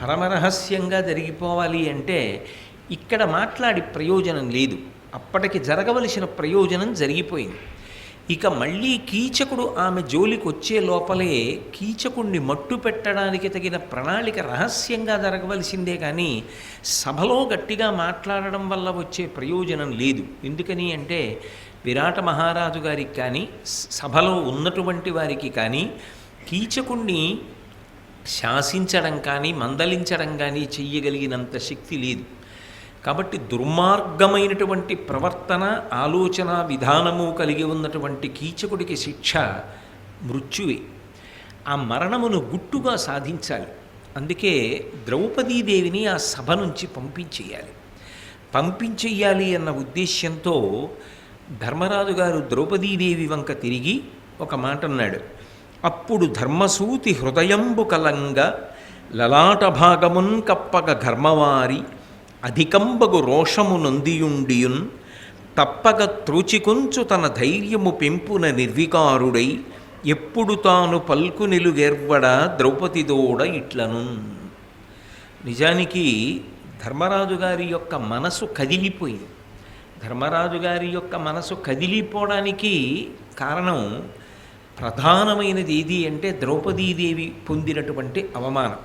పరమరహస్యంగా జరిగిపోవాలి అంటే ఇక్కడ మాట్లాడి ప్రయోజనం లేదు. అప్పటికి జరగవలసిన ప్రయోజనం జరిగిపోయింది. ఇక మళ్ళీ కీచకుడు ఆమె జోలికి వచ్చే లోపలే కీచకుణ్ణి మట్టు పెట్టడానికి తగిన ప్రణాళిక రహస్యంగా జరగవలసిందే కానీ సభలో గట్టిగా మాట్లాడడం వల్ల వచ్చే ప్రయోజనం లేదు. ఎందుకని అంటే విరాట మహారాజు గారికి కానీ సభలో ఉన్నటువంటి వారికి కానీ కీచకుణ్ణి శాసించడం కానీ మందలించడం కానీ చెయ్యగలిగినంత శక్తి లేదు. కాబట్టి దుర్మార్గమైనటువంటి ప్రవర్తన ఆలోచన విధానము కలిగి ఉన్నటువంటి కీచకుడికి శిక్ష మృత్యువే. ఆ మరణమును గుట్టుగా సాధించాలి. అందుకే ద్రౌపదీదేవిని ఆ సభ నుంచి పంపించేయాలి అన్న ఉద్దేశ్యంతో ధర్మరాజు గారు ద్రౌపదీదేవి వంక తిరిగి ఒక మాట అన్నాడు. అప్పుడు ధర్మసూతి హృదయంబు కలంగా లలాట భాగమున్ కప్పగ ఘర్మవారి అధికంబగు రోషము నొందియుండియున్ తప్పగ త్రుచికొంచు తన ధైర్యము పెంపున నిర్వికారుడై ఎప్పుడు తాను పల్కు నిలుగెర్వడ ద్రౌపదిదోడ ఇట్లను. నిజానికి ధర్మరాజు గారి యొక్క మనసు కదిలిపోయింది. ధర్మరాజు గారి యొక్క మనసు కదిలిపోవడానికి కారణం ప్రధానమైనది ఏది అంటే ద్రౌపదీదేవి పొందినటువంటి అవమానం.